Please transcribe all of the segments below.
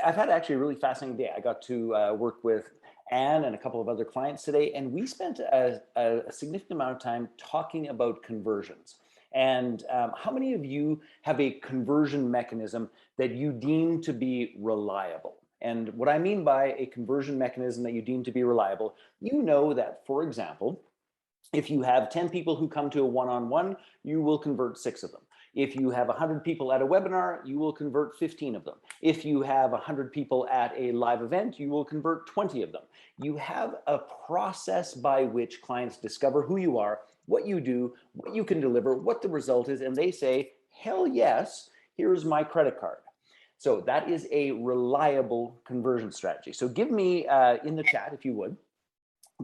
I've had actually a really fascinating day. I got to work with Anne and a couple of other clients today, and we spent a significant amount of time talking about conversions. And how many of you have a conversion mechanism that you deem to be reliable? And what I mean by a conversion mechanism that you deem to be reliable, you know that, for example, if you have 10 people who come to a one-on-one, you will convert 6 of them. If you have 100 people at a webinar, you will convert 15 of them. If you have 100 people at a live event, you will convert 20 of them. You have a process by which clients discover who you are, what you do, what you can deliver, what the result is, and they say, hell yes, here's my credit card. So that is a reliable conversion strategy. So give me in the chat, if you would,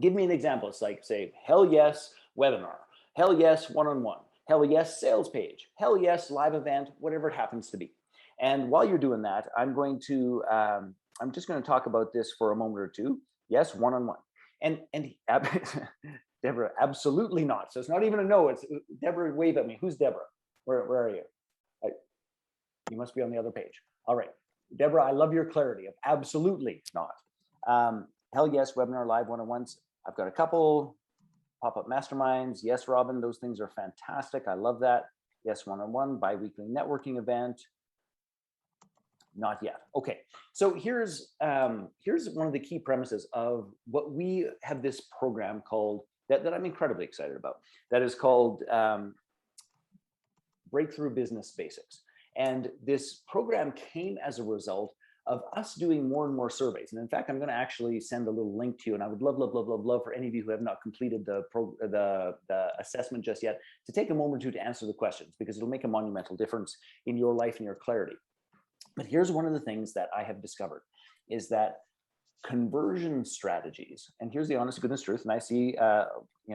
give me an example. It's like, say, hell yes, webinar, hell yes, one-on-one, hell yes, sales page, hell yes, live event, whatever it happens to be. And while you're doing that, I'm just going to talk about this for a moment or two. Yes, one-on-one. And Deborah, absolutely not. So it's not even a no. It's Deborah, wave at me. Who's Deborah? Where are you? You must be on the other page. All right. Deborah, I love your clarity of absolutely not. Hell yes, webinar, live one-on-ones. I've got a couple pop-up masterminds. Yes, Robin, those things are fantastic. I love that. Yes, one-on-one, bi-weekly networking event. Not yet. Okay, so here's one of the key premises of what we have this program called, that I'm incredibly excited about, that is called Breakthrough Business Basics. And this program came as a result of us doing more and more surveys. And in fact, I'm going to actually send a little link to you. And I would love for any of you who have not completed the assessment just yet to take a moment or two to answer the questions, because it'll make a monumental difference in your life and your clarity. But here's one of the things that I have discovered is that conversion strategies, and here's the honest to goodness truth, and I see,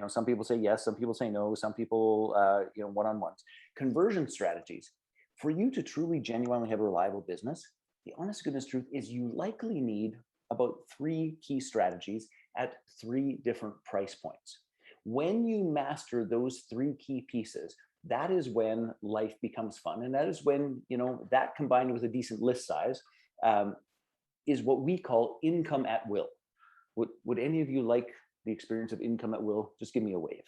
some people say yes, some people say no, some people, one-on-ones. Conversion strategies, for you to truly genuinely have a reliable business, the honest to goodness truth is you likely need about 3 key strategies at 3 different price points. When you master those 3 key pieces, that is when life becomes fun. And that is when, that combined with a decent list size is what we call income at will. Would any of you like the experience of income at will? Just give me a wave.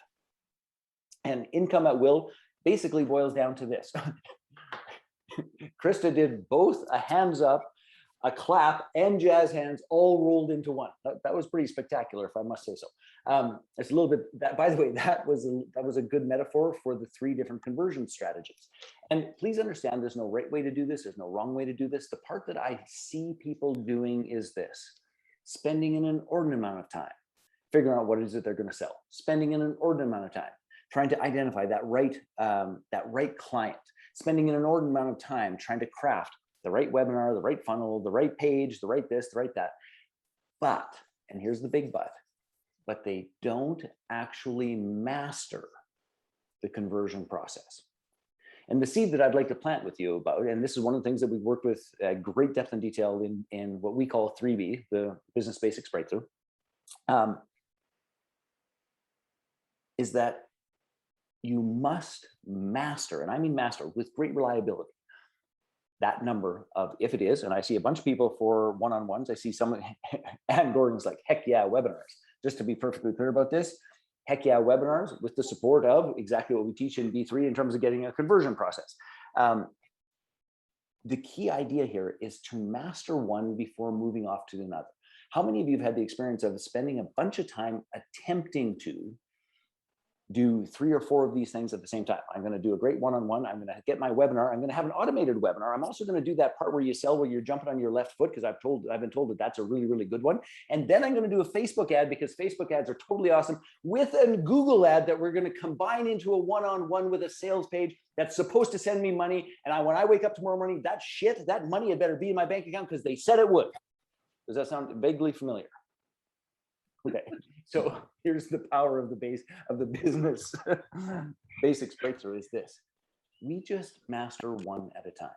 And income at will basically boils down to this. Krista did both a hands up, a clap, and jazz hands all rolled into one. That was pretty spectacular, if I must say so. It's a little bit, by the way, that was a good metaphor for the 3 different conversion strategies. And please understand, there's no right way to do this. There's no wrong way to do this. The part that I see people doing is this: spending an inordinate amount of time figuring out what it is that they're going to sell, spending an inordinate amount of time trying to identify that right client, spending an inordinate amount of time trying to craft the right webinar, the right funnel, the right page, the right this, the right that. But, and here's the big but they don't actually master the conversion process. And the seed that I'd like to plant with you about, and this is one of the things that we've worked with great depth and detail in what we call 3B, the Business Basics Breakthrough, is that you must master, and I mean master with great reliability, that number of, if it is, and I see a bunch of people for one-on-ones, I see someone, Ann Gordon's like, heck yeah, webinars. Just to be perfectly clear about this, heck yeah, webinars with the support of exactly what we teach in B3 in terms of getting a conversion process. The key idea here is to master one before moving off to another. How many of you have had the experience of spending a bunch of time attempting to do 3 or 4 of these things at the same time? I'm going to do a great one-on-one. I'm going to get my webinar. I'm going to have an automated webinar. I'm also going to do that part where you sell, where you're jumping on your left foot, because I've been told that that's a really, really good one. And then I'm going to do a Facebook ad, because Facebook ads are totally awesome, with a Google ad that we're going to combine into a one-on-one with a sales page that's supposed to send me money. And when I wake up tomorrow morning, that money had better be in my bank account because they said it would. Does that sound vaguely familiar? Okay, so here's the power of the business basics breakthrough is this: we just master one at a time,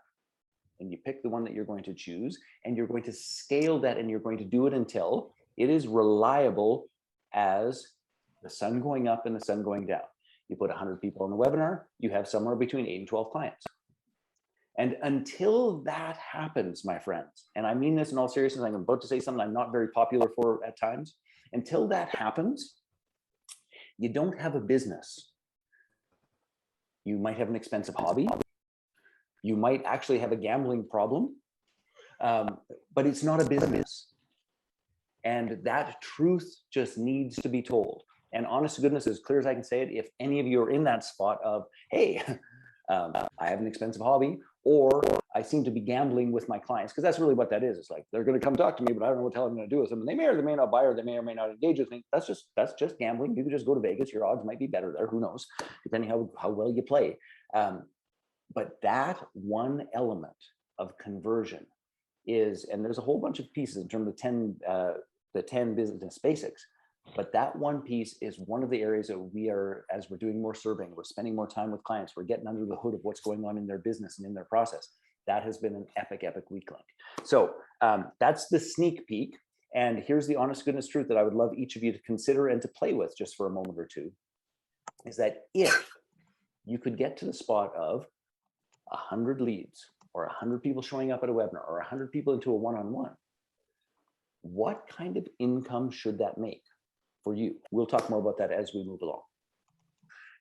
and you pick the one that you're going to choose, and you're going to scale that, and you're going to do it until it is reliable as the sun going up and the sun going down. You put 100 people on the webinar, you have somewhere between 8 and 12 clients. And until that happens, my friends, and I mean this in all seriousness, I'm about to say something I'm not very popular for at times. Until that happens, you don't have a business. You might have an expensive hobby. You might actually have a gambling problem, but it's not a business. And that truth just needs to be told. And honest to goodness, as clear as I can say it, if any of you are in that spot of, hey, I have an expensive hobby, or I seem to be gambling with my clients, because that's really what that is. It's like, they're going to come talk to me, but I don't know what the hell I'm going to do with them. And they may or they may not buy, or they may or may not engage with me. That's just gambling. You could just go to Vegas. Your odds might be better there. Who knows? Depending how well you play. But that one element of conversion is, and there's a whole bunch of pieces in terms of the 10 business basics, but that one piece is one of the areas that we are, as we're doing more surveying, we're spending more time with clients, we're getting under the hood of what's going on in their business and in their process. That has been an epic week link. So that's the sneak peek. And here's the honest goodness truth that I would love each of you to consider and to play with just for a moment or two, is that if you could get to the spot of 100 leads, or 100 people showing up at a webinar, or 100 people into a one-on-one, what kind of income should that make for you? We'll talk more about that as we move along.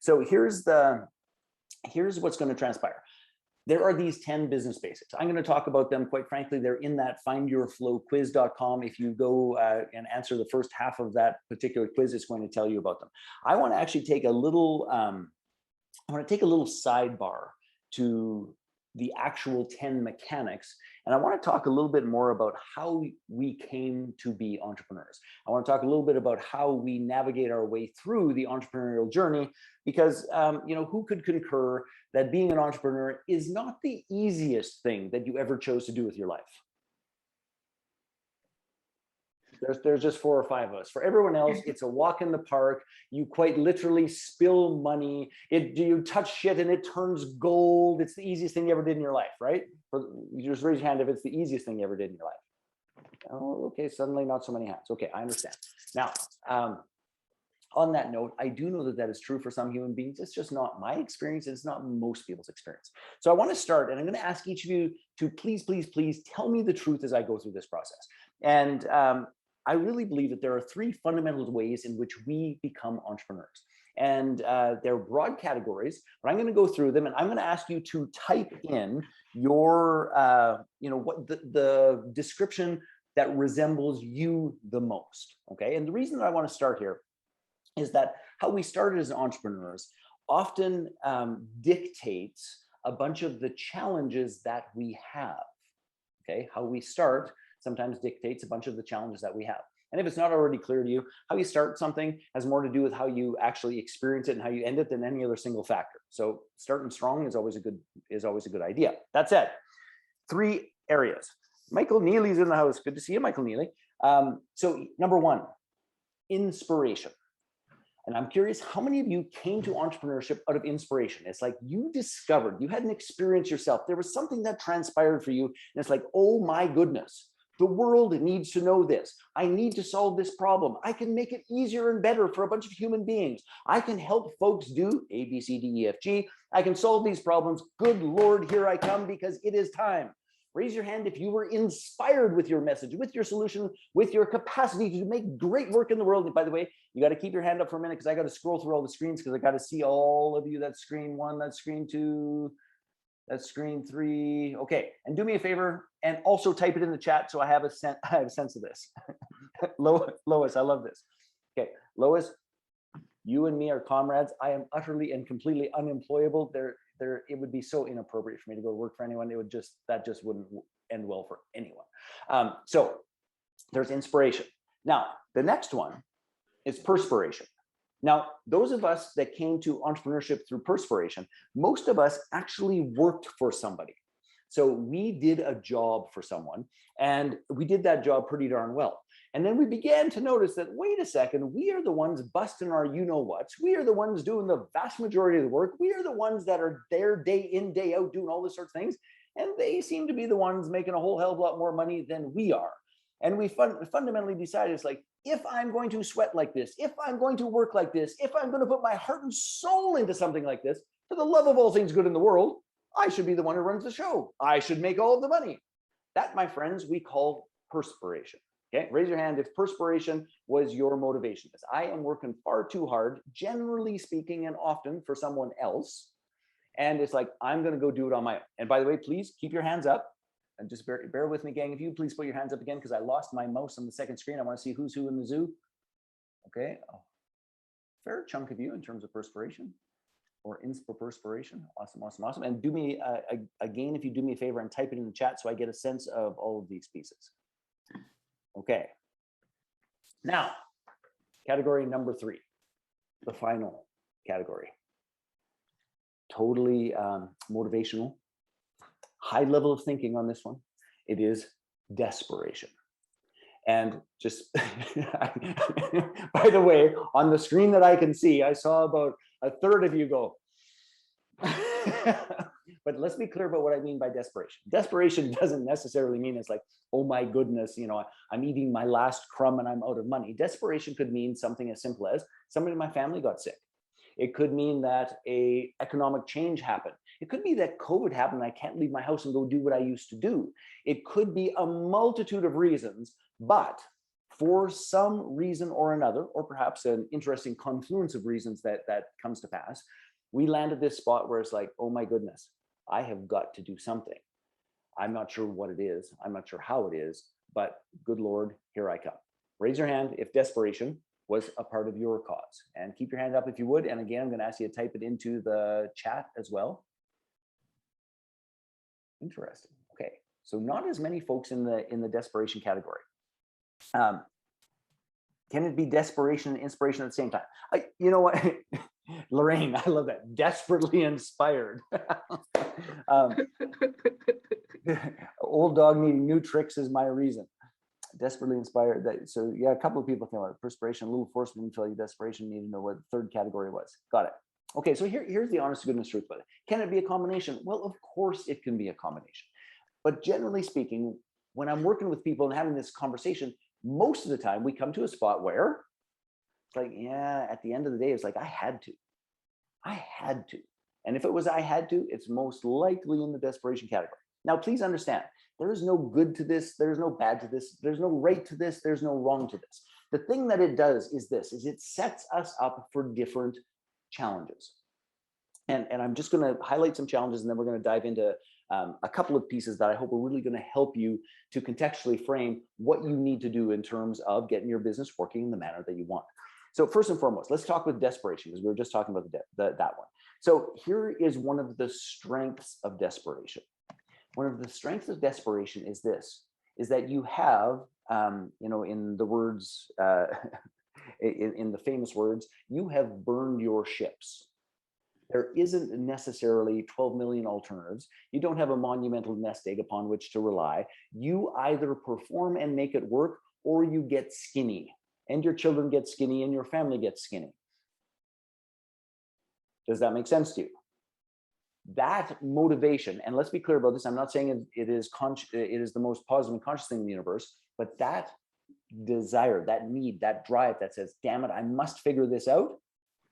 So here's what's going to transpire. There are these 10 business basics. I'm going to talk about them. Quite frankly, they're in that findyourflowquiz.com. If you go and answer the first half of that particular quiz, it's going to tell you about them. I want to actually take a little sidebar to the actual 10 mechanics. And I want to talk a little bit more about how we came to be entrepreneurs. I want to talk a little bit about how we navigate our way through the entrepreneurial journey, because who could concur that being an entrepreneur is not the easiest thing that you ever chose to do with your life? There's just 4 or 5 of us. For everyone else, it's a walk in the park. You quite literally spill money. You touch shit and it turns gold. It's the easiest thing you ever did in your life, right? You just raise your hand if it's the easiest thing you ever did in your life. Oh, okay, suddenly not so many hands. Okay, I understand. Now, on that note, I do know that that is true for some human beings. It's just not my experience. It's not most people's experience. So I want to start, and I'm going to ask each of you to please tell me the truth as I go through this process. And I really believe that there are 3 fundamental ways in which we become entrepreneurs. And they're broad categories, but I'm going to go through them, and I'm going to ask you to type in your, what the description that resembles you the most. Okay. And the reason that I want to start here is that how we started as entrepreneurs often dictates a bunch of the challenges that we have. Okay. How we start sometimes dictates a bunch of the challenges that we have. And if it's not already clear to you, how you start something has more to do with how you actually experience it and how you end it than any other single factor. So starting strong is always a good idea. That said, 3 areas. Michael Neely's in the house. Good to see you, Michael Neely. So number 1, inspiration. And I'm curious, how many of you came to entrepreneurship out of inspiration? It's like you discovered, you had an experience yourself. There was something that transpired for you. And it's like, oh my goodness, the world needs to know this. I need to solve this problem. I can make it easier and better for a bunch of human beings. I can help folks do A, B, C, D, E, F, G. I can solve these problems. Good Lord, here I come because it is time. Raise your hand if you were inspired with your message, with your solution, with your capacity to make great work in the world. And by the way, you got to keep your hand up for a minute because I got to scroll through all the screens because I got to see all of you. That's screen 1, that's screen 2, that's screen 3. Okay, and do me a favor and also type it in the chat so I have a sense of this. Lois, I love this. Okay, Lois, you and me are comrades. I am utterly and completely unemployable. It would be so inappropriate for me to go work for anyone. That just wouldn't end well for anyone. So there's inspiration. Now, the next one is perspiration. Now, those of us that came to entrepreneurship through perspiration, most of us actually worked for somebody. So we did a job for someone, and we did that job pretty darn well. And then we began to notice that, wait a second, we are the ones busting our you-know-whats. We are the ones doing the vast majority of the work. We are the ones that are there day in, day out doing all this sorts of things. And they seem to be the ones making a whole hell of a lot more money than we are. And we fundamentally decided, it's like, if I'm going to sweat like this, if I'm going to work like this, if I'm going to put my heart and soul into something like this, for the love of all things good in the world, I should be the one who runs the show. I should make all of the money. That, my friends, we call perspiration. Okay, raise your hand if perspiration was your motivation. Because I am working far too hard, generally speaking, and often for someone else. And it's like, I'm going to go do it on my own. And by the way, please keep your hands up. And just bear with me, gang. If you please put your hands up again, because I lost my mouse on the second screen. I want to see who's who in the zoo. Okay. Oh, fair chunk of you in terms of perspiration or inspo perspiration. Awesome, awesome, awesome. And do me, again, if you do me a favor and type it in the chat so I get a sense of all of these pieces. Okay. Now, category number 3, the final category. Totally motivational. High level of thinking on this one. It is desperation. And just, by the way, on the screen that I can see, I saw about a third of you go. But let's be clear about what I mean by desperation. Desperation doesn't necessarily mean it's like, oh my goodness, you know, I'm eating my last crumb and I'm out of money. Desperation could mean something as simple as somebody in my family got sick. It could mean that a economic change happened. It could be that COVID happened and I can't leave my house and go do what I used to do. It could be a multitude of reasons, but for some reason or another, or perhaps an interesting confluence of reasons that comes to pass, we land at this spot where it's like, oh my goodness, I have got to do something. I'm not sure what it is. I'm not sure how it is, but good Lord, here I come. Raise your hand if desperation was a part of your cause, and keep your hand up if you would. And again, I'm going to ask you to type it into the chat as well. Interesting. Okay, so not as many folks in the desperation category. Can it be desperation and inspiration at the same time? You know what, Lorraine, I love that. Desperately inspired. Old dog needing new tricks is my reason. Desperately inspired. So yeah, a couple of people came out. Perspiration, a little force didn't feel you. Desperation, need to know what the third category was. Got it. Okay, so here's the honest to goodness truth about it. Can it be a combination? Well, of course it can be a combination. But generally speaking, when I'm working with people and having this conversation, most of the time we come to a spot where it's like, yeah, at the end of the day, it's like, I had to. And if it was I had to, it's most likely in the desperation category. Now, please understand, there is no good to this. There's no bad to this. There's no right to this. There's no wrong to this. The thing that it does is this, is it sets us up for different challenges. And I'm just going to highlight some challenges, and then we're going to dive into a couple of pieces that I hope are really going to help you to contextually frame what you need to do in terms of getting your business working in the manner that you want. So first and foremost, let's talk with desperation, because we were just talking about that one. So here is one of the strengths of desperation. One of the strengths of desperation is this, is that you have, in the words, in the famous words, you have burned your ships. There isn't necessarily 12 million alternatives. You don't have a monumental nest egg upon which to rely. You either perform and make it work, or you get skinny, and your children get skinny, and your family gets skinny. Does that make sense to you? That motivation, and let's be clear about this, I'm not saying it is the most positive and conscious thing in the universe, but that desire, that need, that drive that says, damn it, I must figure this out,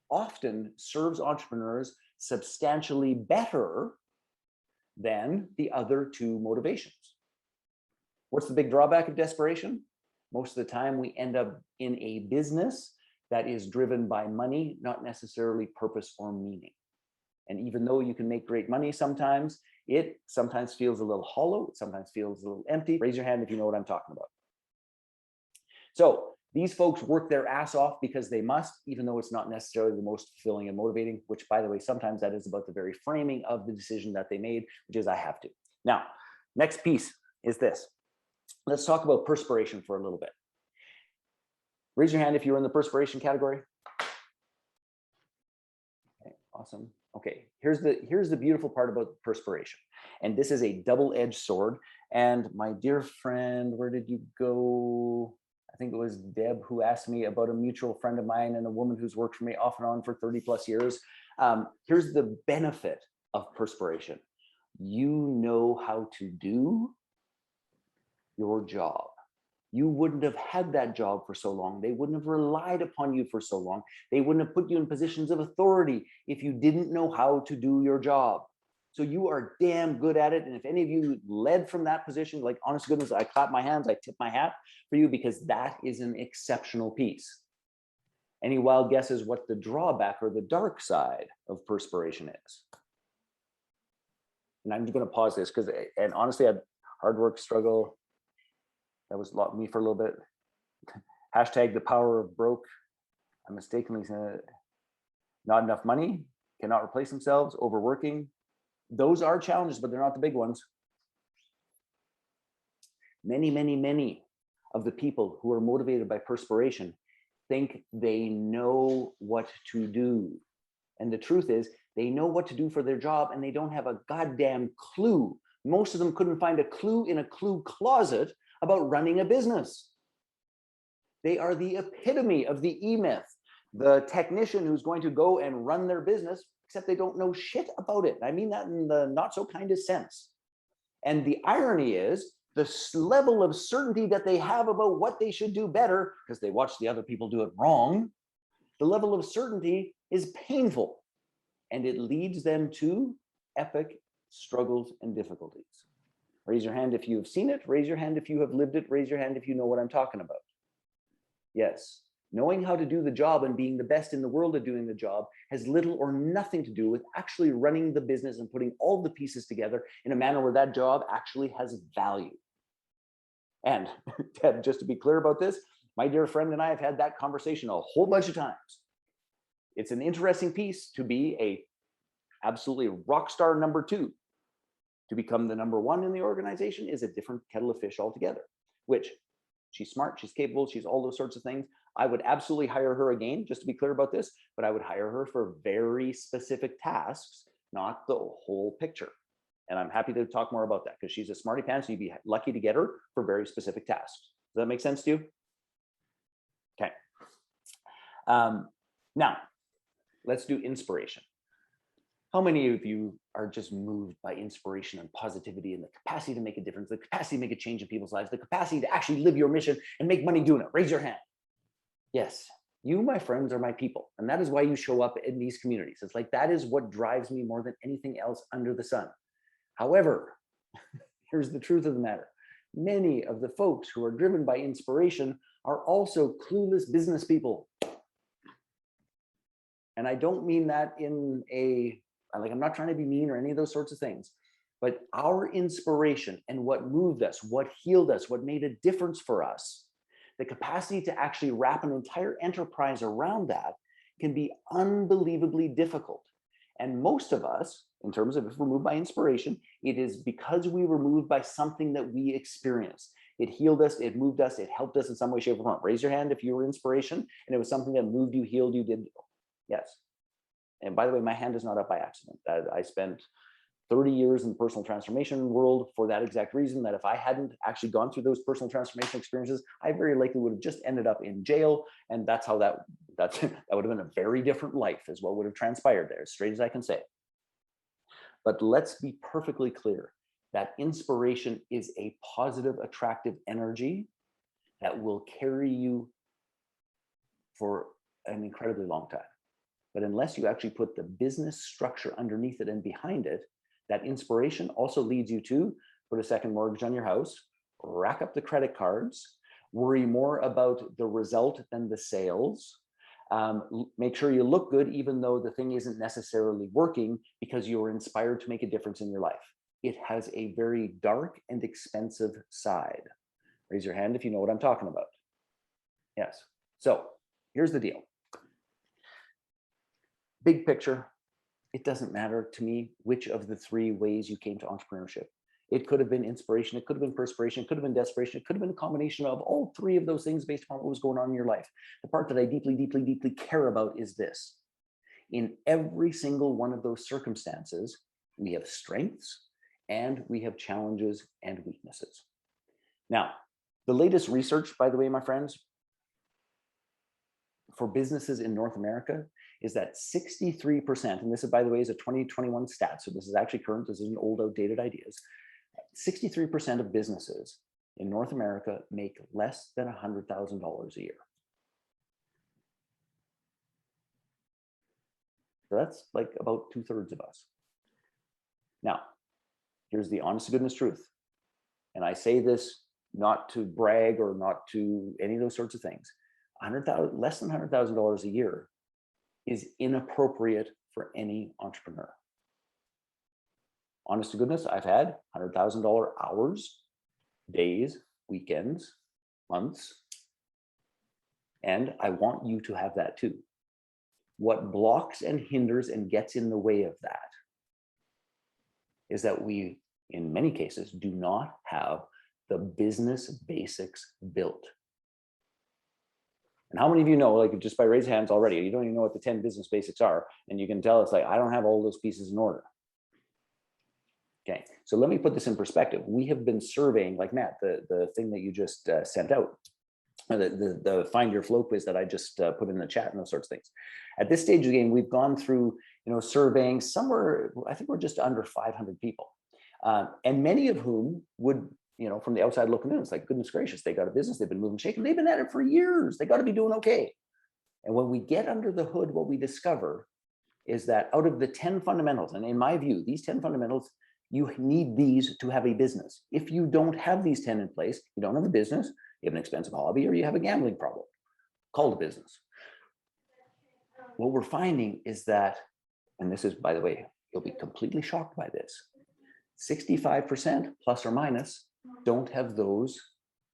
often serves entrepreneurs substantially better than the other two motivations. What's the big drawback of desperation? Most of the time we end up in a business that is driven by money, not necessarily purpose or meaning. And even though you can make great money sometimes, it sometimes feels a little hollow, it sometimes feels a little empty. Raise your hand if you know what I'm talking about. So these folks work their ass off because they must, even though it's not necessarily the most fulfilling and motivating, which, by the way, sometimes that is about the very framing of the decision that they made, which is I have to. Now, next piece is this. Let's talk about perspiration for a little bit. Raise your hand if you're in the perspiration category. Okay, awesome. Okay, here's the beautiful part about perspiration. And this is a double-edged sword. And my dear friend, where did you go? I think it was Deb who asked me about a mutual friend of mine and a woman who's worked for me off and on for 30 plus years. Here's the benefit of perspiration. You know how to do your job. You wouldn't have had that job for so long. They wouldn't have relied upon you for so long. They wouldn't have put you in positions of authority if you didn't know how to do your job. So you are damn good at it. And if any of you led from that position, like, honest to goodness, I clap my hands, I tip my hat for you, because that is an exceptional piece. Any wild guesses what the drawback or the dark side of perspiration is? And I'm just going to pause this because, and honestly, I had hard work, struggle. That was me for a little bit. Hashtag the power of broke. I mistakenly said not enough money, cannot replace themselves, overworking. Those are challenges, but they're not the big ones. Many, many, many of the people who are motivated by perspiration think they know what to do. And the truth is, they know what to do for their job and they don't have a goddamn clue. Most of them couldn't find a clue in a clue closet about running a business. They are the epitome of the E-myth, the technician who's going to go and run their business, except they don't know shit about it. I mean that in the not so kindest sense. And the irony is the level of certainty that they have about what they should do better, because they watch the other people do it wrong, the level of certainty is painful. And it leads them to epic struggles and difficulties. Raise your hand if you have seen it. Raise your hand if you have lived it. Raise your hand if you know what I'm talking about. Yes. Knowing how to do the job and being the best in the world at doing the job has little or nothing to do with actually running the business and putting all the pieces together in a manner where that job actually has value. And Ted, just to be clear about this, my dear friend and I have had that conversation a whole bunch of times. It's an interesting piece to be a absolutely rock star number 2. To become the number 1 in the organization is a different kettle of fish altogether, which she's smart, she's capable, she's all those sorts of things. I would absolutely hire her again, just to be clear about this, but I would hire her for very specific tasks, not the whole picture. And I'm happy to talk more about that because she's a smarty pants. So you'd be lucky to get her for very specific tasks. Does that make sense to you? Okay. Now, let's do inspiration. How many of you are just moved by inspiration and positivity and the capacity to make a difference, the capacity to make a change in people's lives, the capacity to actually live your mission and make money doing it? Raise your hand. Yes, you, my friends, are my people. And that is why you show up in these communities. It's like, that is what drives me more than anything else under the sun. However, here's the truth of the matter. Many of the folks who are driven by inspiration are also clueless business people. And I don't mean that in a, like, I'm not trying to be mean or any of those sorts of things, but our inspiration and what moved us, what healed us, what made a difference for us, the capacity to actually wrap an entire enterprise around that can be unbelievably difficult. And most of us, in terms of if we're moved by inspiration, it is because we were moved by something that we experienced. It healed us, it moved us, it helped us in some way, shape, or form. Raise your hand if you were inspiration and it was something that moved you, healed you, did. Yes. And by the way, my hand is not up by accident. I spent 30 years in the personal transformation world for that exact reason, that if I hadn't actually gone through those personal transformation experiences, I very likely would have just ended up in jail. And that's how that would have been a very different life, is what would have transpired there, as straight as I can say. But let's be perfectly clear that inspiration is a positive, attractive energy that will carry you for an incredibly long time. But unless you actually put the business structure underneath it and behind it, that inspiration also leads you to put a second mortgage on your house, rack up the credit cards, worry more about the result than the sales, make sure you look good even though the thing isn't necessarily working because you were inspired to make a difference in your life. It has a very dark and expensive side. Raise your hand if you know what I'm talking about. Yes. So here's the deal. Big picture, it doesn't matter to me which of the 3 ways you came to entrepreneurship. It could have been inspiration, it could have been perspiration, it could have been desperation, it could have been a combination of all 3 of those things based upon what was going on in your life. The part that I deeply, deeply, deeply care about is this. In every single one of those circumstances, we have strengths and we have challenges and weaknesses. Now, the latest research, by the way, my friends, for businesses in North America is that 63%, and this is, by the way, is a 2021 stat, so this is actually current, this isn't old, outdated ideas. 63% of businesses in North America make less than $100,000 a year. So that's like about 2/3 of us. Now, here's the honest to goodness truth. And I say this not to brag or not to any of those sorts of things. Less than $100,000 a year is inappropriate for any entrepreneur. Honest to goodness, I've had $100,000 hours, days, weekends, months, and I want you to have that too. What blocks and hinders and gets in the way of that is that we, in many cases, do not have the business basics built. And how many of you know, like just by raise hands already, you don't even know what the 10 business basics are, and you can tell it's like, I don't have all those pieces in order. Okay, so let me put this in perspective. We have been surveying, like Matt, the thing that you just sent out, the Find Your Flow quiz that I just put in the chat and those sorts of things. At this stage of the game, we've gone through, surveying somewhere, I think we're just under 500 people. And many of whom would, from the outside looking in, it's like, goodness gracious, they got a business, they've been moving, shaking, they've been at it for years, they got to be doing okay. And when we get under the hood, what we discover is that out of the 10 fundamentals, and in my view, these 10 fundamentals, you need these to have a business. If you don't have these 10 in place, you don't have a business, you have an expensive hobby, or you have a gambling problem called a business. What we're finding is that, and this is, by the way, you'll be completely shocked by this, 65% plus or minus don't have those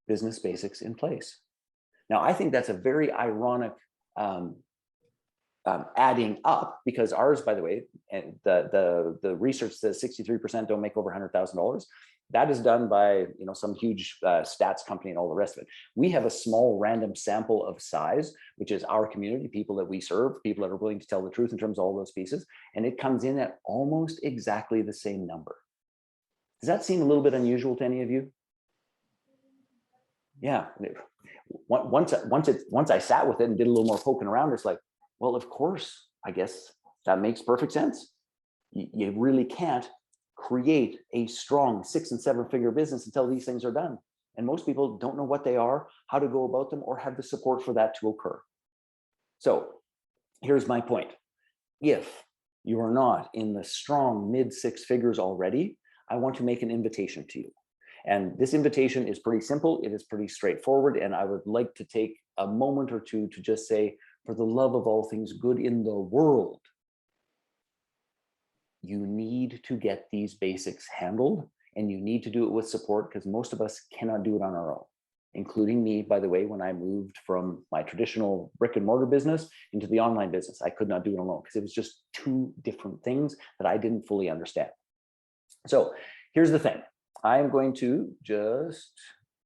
business basics in place. Now, I think that's a very ironic adding up, because ours, by the way, and the research says 63% don't make over $100,000. That is done by some huge stats company and all the rest of it. We have a small random sample of size, which is our community, people that we serve, people that are willing to tell the truth in terms of all those pieces, and it comes in at almost exactly the same number. Does that seem a little bit unusual to any of you? Yeah. Once I sat with it and did a little more poking around, it's like, well, of course, I guess that makes perfect sense. You really can't create a strong 6- and 7-figure business until these things are done. And most people don't know what they are, how to go about them, or have the support for that to occur. So here's my point. If you are not in the strong mid-6 figures already, I want to make an invitation to you. And this invitation is pretty simple. It is pretty straightforward. And I would like to take a moment or two to just say, for the love of all things good in the world, you need to get these basics handled, and you need to do it with support, because most of us cannot do it on our own, including me, by the way. When I moved from my traditional brick and mortar business into the online business, I could not do it alone, because it was just two different things that I didn't fully understand. So here's the thing. I am going to just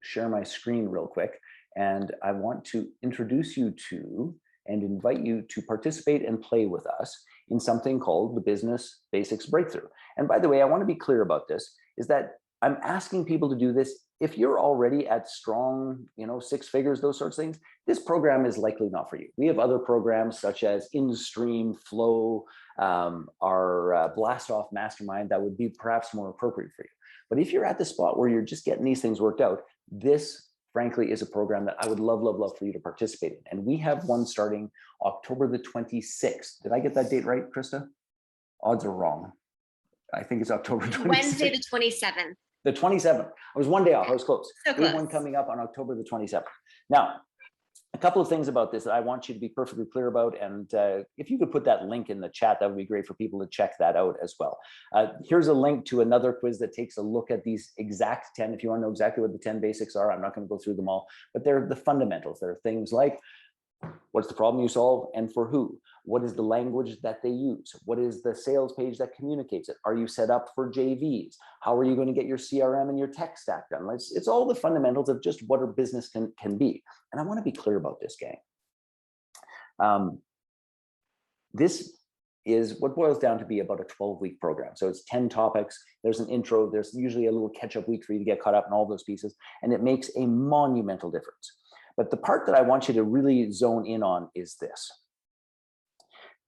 share my screen real quick, and I want to introduce you to and invite you to participate and play with us in something called the Business Basics Breakthrough. And by the way, I want to be clear about this, is that I'm asking people to do this. If you're already at strong, 6 figures, those sorts of things, this program is likely not for you. We have other programs such as InStream, Flow, our Blast Off Mastermind that would be perhaps more appropriate for you. But if you're at the spot where you're just getting these things worked out, this frankly is a program that I would love, love, love for you to participate in. And we have one starting October the 26th. Did I get that date right, Krista? Odds are wrong. I think it's October 26th. Wednesday the 27th. The 27th. I was one day off. I was close. So We have one coming up on October the 27th. Now, a couple of things about this that I want you to be perfectly clear about. And if you could put that link in the chat, that would be great for people to check that out as well. Here's a link to another quiz that takes a look at these exact 10. If you want to know exactly what the 10 basics are, I'm not going to go through them all, but they're the fundamentals. There are things like, what's the problem you solve and for who? What is the language that they use? What is the sales page that communicates it? Are you set up for JVs? How are you going to get your CRM and your tech stack done? It's all the fundamentals of just what a business can be. And I want to be clear about this, gang. This is what boils down to be about a 12-week program. So it's 10 topics. There's an intro. There's usually a little catch-up week for you to get caught up in all those pieces. And it makes a monumental difference. But the part that I want you to really zone in on is this.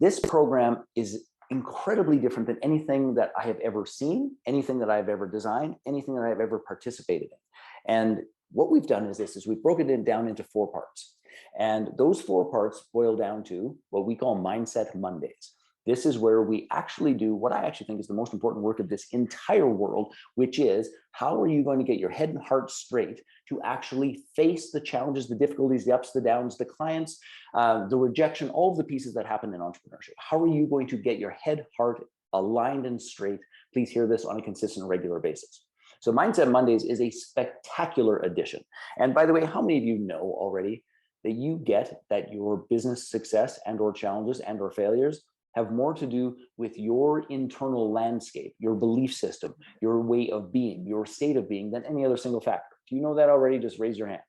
This program is incredibly different than anything that I have ever seen, anything that I've ever designed, anything that I've ever participated in. And what we've done is we've broken it down into 4 parts. And those 4 parts boil down to what we call Mindset Mondays. This is where we actually do what I actually think is the most important work of this entire world, which is how are you going to get your head and heart straight to actually face the challenges, the difficulties, the ups, the downs, the clients, the rejection, all of the pieces that happen in entrepreneurship. How are you going to get your head, heart aligned and straight? Please hear this on a consistent, regular basis. So Mindset Mondays is a spectacular addition. And by the way, how many of you know already that you get that your business success and or challenges and or failures have more to do with your internal landscape, your belief system, your way of being, your state of being than any other single factor? Do you know that already? Just raise your hand.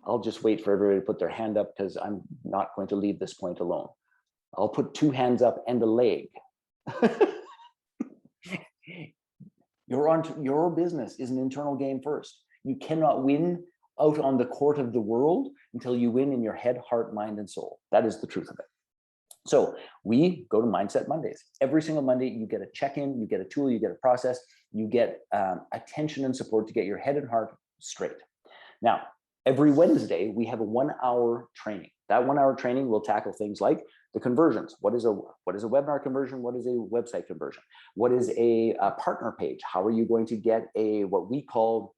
I'll just wait for everybody to put their hand up because I'm not going to leave this point alone. I'll put 2 hands up and a leg. Your business is an internal game first. You cannot win out on the court of the world until you win in your head, heart, mind, and soul. That is the truth of it. So we go to Mindset Mondays. Every single Monday, you get a check-in, you get a tool, you get a process, you get attention and support to get your head and heart straight. Now, every Wednesday, we have a 1-hour training. That 1-hour training will tackle things like the conversions. What is a webinar conversion? What is a website conversion? What is a partner page? How are you going to get what we call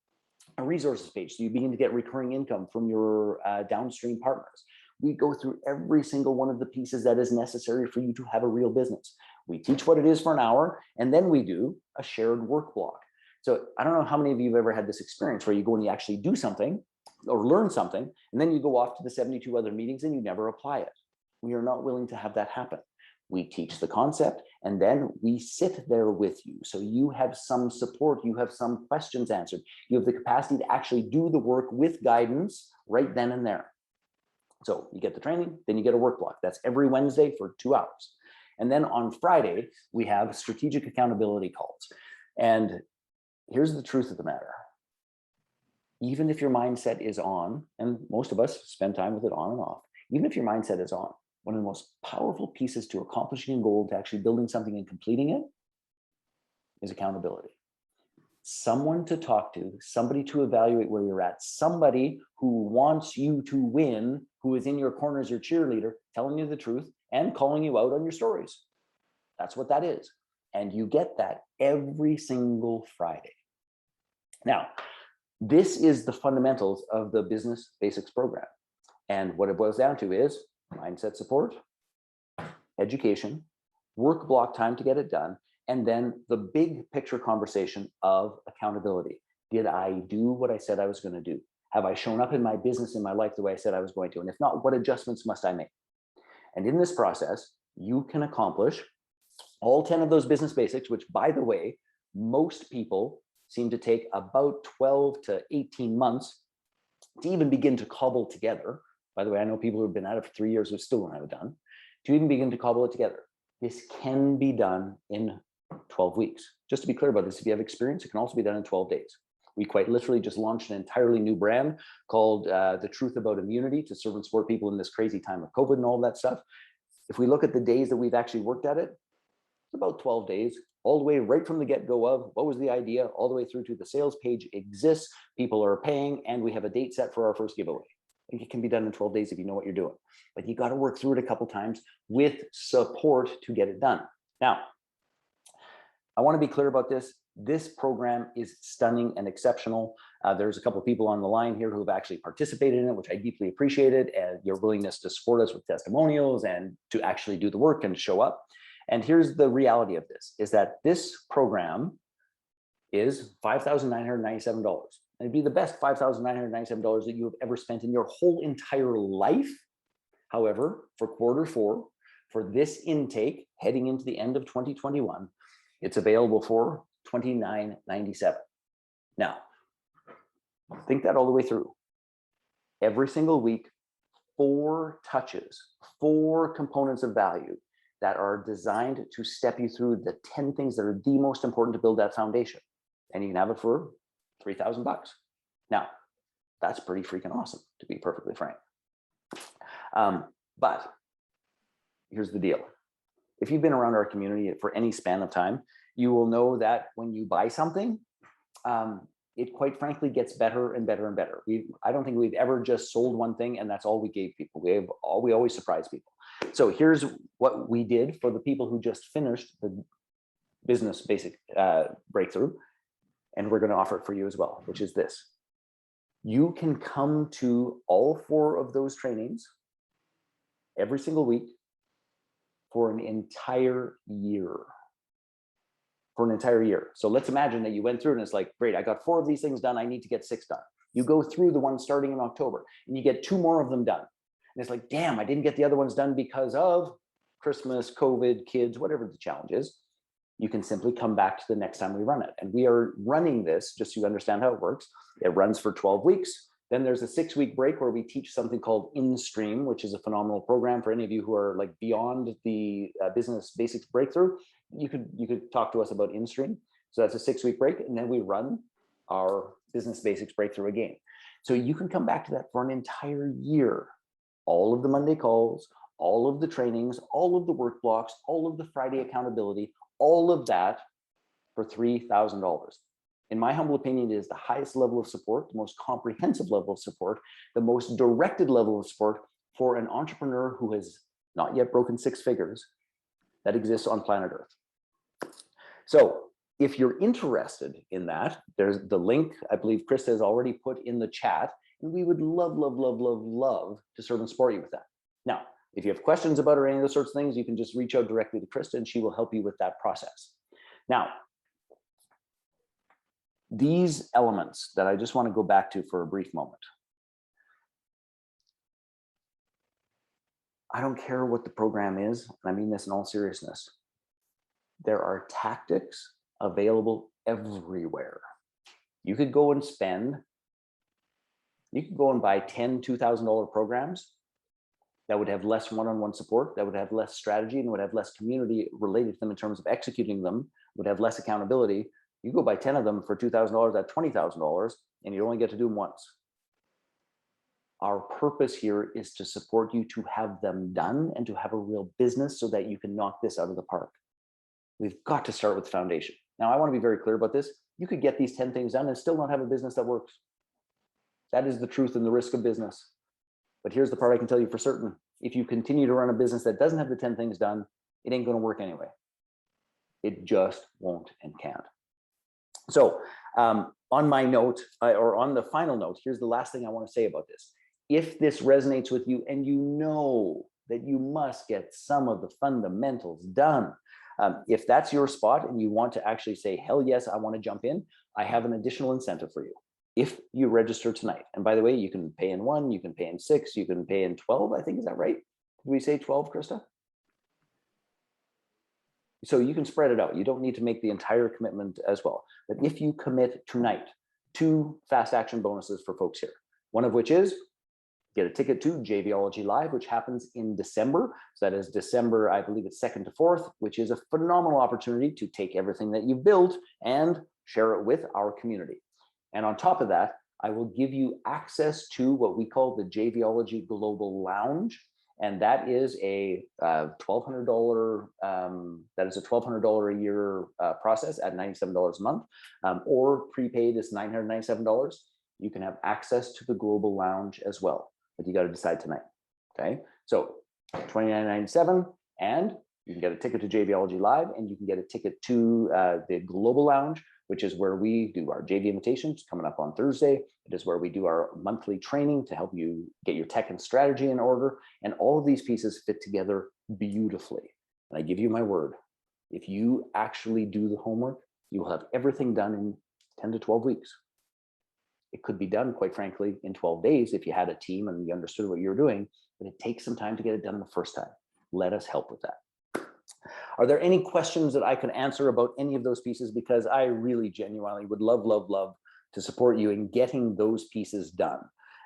a resources page? So you begin to get recurring income from your downstream partners. We go through every single one of the pieces that is necessary for you to have a real business. We teach what it is for an hour, and then we do a shared work block. So I don't know how many of you have ever had this experience where you go and you actually do something or learn something, and then you go off to the 72 other meetings and you never apply it. We are not willing to have that happen. We teach the concept, and then we sit there with you. So you have some support, you have some questions answered, you have the capacity to actually do the work with guidance right then and there. So you get the training, then you get a work block. That's every Wednesday for 2 hours. And then on Friday, we have strategic accountability calls. And here's the truth of the matter. Even if your mindset is on, and most of us spend time with it on and off, even if your mindset is on, one of the most powerful pieces to accomplishing a goal, to actually building something and completing it, is accountability. Someone to talk to, somebody to evaluate where you're at, somebody who wants you to win, who is in your corner as your cheerleader, telling you the truth and calling you out on your stories. That's what that is. And you get that every single Friday. Now, this is the fundamentals of the Business Basics program. And what it boils down to is mindset support, education, work block time to get it done, and then the big picture conversation of accountability. Did I do what I said I was going to do? Have I shown up in my business, in my life, the way I said I was going to? And if not, what adjustments must I make? And in this process, you can accomplish all 10 of those business basics, which, by the way, most people seem to take about 12 to 18 months to even begin to cobble together. By the way, I know people who've been at it for 3 years who still don't have it done, to even begin to cobble it together. This can be done in 12 weeks. Just to be clear about this, if you have experience, it can also be done in 12 days. We quite literally just launched an entirely new brand called The Truth About Immunity to serve and support people in this crazy time of COVID and all that stuff. If we look at the days that we've actually worked at it, it's about 12 days, all the way right from the get-go of what was the idea, all the way through to the sales page exists, people are paying, and we have a date set for our first giveaway. I think it can be done in 12 days if you know what you're doing. But you got to work through it a couple times with support to get it done. Now, I want to be clear about this. This program is stunning and exceptional. There's a couple of people on the line here who have actually participated in it, which I deeply appreciated, and your willingness to support us with testimonials and to actually do the work and show up. And here's the reality of this, is that this program is $5,997. It'd be the best $5,997 that you have ever spent in your whole entire life. However, for Q4, for this intake heading into the end of 2021, it's available for $29.97. Now, think that all the way through. Every single week, 4 touches, 4 components of value that are designed to step you through the 10 things that are the most important to build that foundation. And you can have it for $3,000. Now, that's pretty freaking awesome, to be perfectly frank. But here's the deal. If you've been around our community for any span of time, you will know that when you buy something, it quite frankly gets better and better and better. I don't think we've ever just sold one thing and that's all we gave people. We always surprise people. So here's what we did for the people who just finished the business basic breakthrough. And we're going to offer it for you as well, which is this. You can come to all 4 of those trainings every single week for an entire year. For an entire year. So let's imagine that you went through and it's like, great, I got 4 of these things done. I need to get 6 done. You go through the one starting in October and you get 2 more of them done. And it's like, damn, I didn't get the other ones done because of Christmas, COVID, kids, whatever the challenge is. You can simply come back to the next time we run it. And we are running this, just so you understand how it works. It runs for 12 weeks. Then there's a 6-week break where we teach something called In-Stream, which is a phenomenal program for any of you who are like beyond the business basics breakthrough. You could talk to us about In-Stream. So that's a 6-week break. And then we run our business basics breakthrough again. So you can come back to that for an entire year. All of the Monday calls, all of the trainings, all of the work blocks, all of the Friday accountability, all of that for $3,000. In my humble opinion, it is the highest level of support, the most comprehensive level of support, the most directed level of support for an entrepreneur who has not yet broken 6 figures that exists on planet Earth. So if you're interested in that, there's the link, I believe Krista has already put in the chat, and we would love, love, love, love, love to serve and support you with that. Now, if you have questions about or any of those sorts of things, you can just reach out directly to Krista and she will help you with that process. Now, these elements that I just want to go back to for a brief moment. I don't care what the program is, and I mean this in all seriousness. There are tactics available everywhere. You could go and buy 10 $2,000 programs that would have less one-on-one support, that would have less strategy, and would have less community related to them in terms of executing them, would have less accountability. You go buy 10 of them for $2,000 at $20,000, and you only get to do them once. Our purpose here is to support you to have them done and to have a real business so that you can knock this out of the park. We've got to start with the foundation. Now, I want to be very clear about this. You could get these 10 things done and still not have a business that works. That is the truth and the risk of business. But here's the part I can tell you for certain. If you continue to run a business that doesn't have the 10 things done, it ain't going to work anyway. It just won't and can't. So on my note, or on the final note, here's the last thing I want to say about this. If this resonates with you and you know that you must get some of the fundamentals done, if that's your spot and you want to actually say, hell yes, I want to jump in, I have an additional incentive for you. If you register tonight, and by the way, you can pay in 1, you can pay in 6, you can pay in 12, I think, is that right? Did we say 12, Krista? So you can spread it out. You don't need to make the entire commitment as well. But if you commit tonight, 2 fast action bonuses for folks here, one of which is get a ticket to JVology Live, which happens in December. So that is December, I believe it's 2nd to 4th, which is a phenomenal opportunity to take everything that you've built and share it with our community. And on top of that, I will give you access to what we call the JVology Global Lounge. And that is a $1,200, $1,200 a year process at $97 a month, or prepaid is $997. You can have access to the Global Lounge as well, but you got to decide tonight. Okay, so $29.97, and you can get a ticket to JVology Live, and you can get a ticket to the Global Lounge, which is where we do our JV invitations coming up on Thursday. It is where we do our monthly training to help you get your tech and strategy in order. And all of these pieces fit together beautifully. And I give you my word, if you actually do the homework, you will have everything done in 10 to 12 weeks. It could be done, quite frankly, in 12 days if you had a team and you understood what you were doing, but it takes some time to get it done the first time. Let us help with that. Are there any questions that I could answer about any of those pieces? Because I really genuinely would love, love, love to support you in getting those pieces done.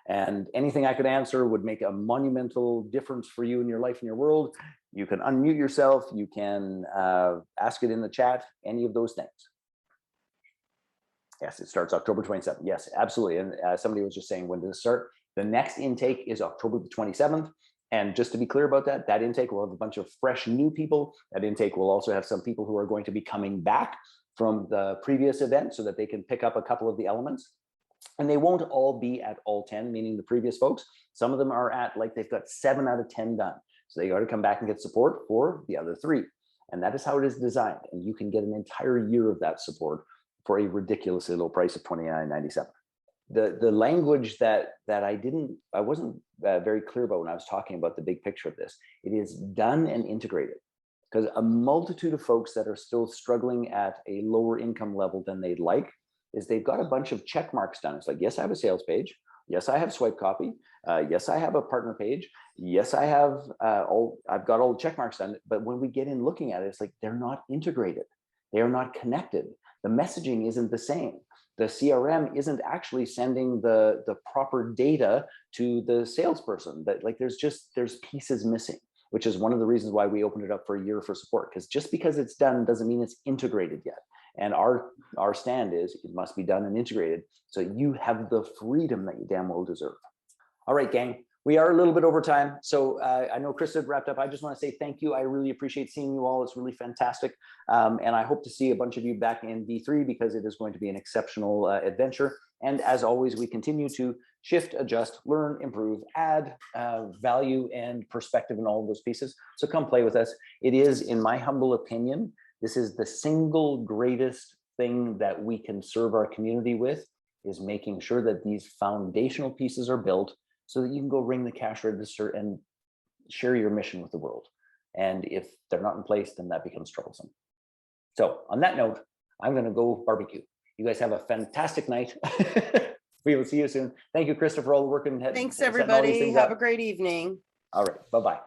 And anything I could answer would make a monumental difference for you in your life and your world. You can unmute yourself. You can ask it in the chat, any of those things. Yes, it starts October 27th. Yes, absolutely. And somebody was just saying, when does it start? The next intake is October the 27th. And just to be clear about that, that intake will have a bunch of fresh new people. That intake will also have some people who are going to be coming back from the previous event so that they can pick up a couple of the elements. And they won't all be at all 10, meaning the previous folks. Some of them are at, like, they've got 7 out of 10 done. So they got to come back and get support for the other 3. And that is how it is designed. And you can get an entire year of that support for a ridiculously low price of $29.97. The language that I wasn't very clear about when I was talking about the big picture of this. It is done and integrated, because a multitude of folks that are still struggling at a lower income level than they'd like is they've got a bunch of check marks done. It's like, yes, I have a sales page. Yes, I have swipe copy. Yes, I have a partner page. Yes, I have I've got all the check marks done. But when we get in looking at it, it's like they're not integrated. They are not connected. The messaging isn't the same. The CRM isn't actually sending the proper data to the salesperson. That, like, there's pieces missing, which is one of the reasons why we opened it up for a year for support. Because just because it's done doesn't mean it's integrated yet. And our stand is it must be done and integrated so you have the freedom that you damn well deserve. All right, gang. We are a little bit over time. So I know Chris had wrapped up. I just want to say thank you. I really appreciate seeing you all. It's really fantastic. And I hope to see a bunch of you back in V3 because it is going to be an exceptional adventure. And as always, we continue to shift, adjust, learn, improve, add value and perspective in all of those pieces. So come play with us. It is, in my humble opinion, this is the single greatest thing that we can serve our community with, is making sure that these foundational pieces are built so that you can go ring the cash register and share your mission with the world. And if they're not in place, then that becomes troublesome. So on that note, I'm going to go barbecue. You guys have a fantastic night. We will see you soon. Thank you, Christopher, for all the work. And thanks, everybody. Have a great evening. All right. Bye-bye.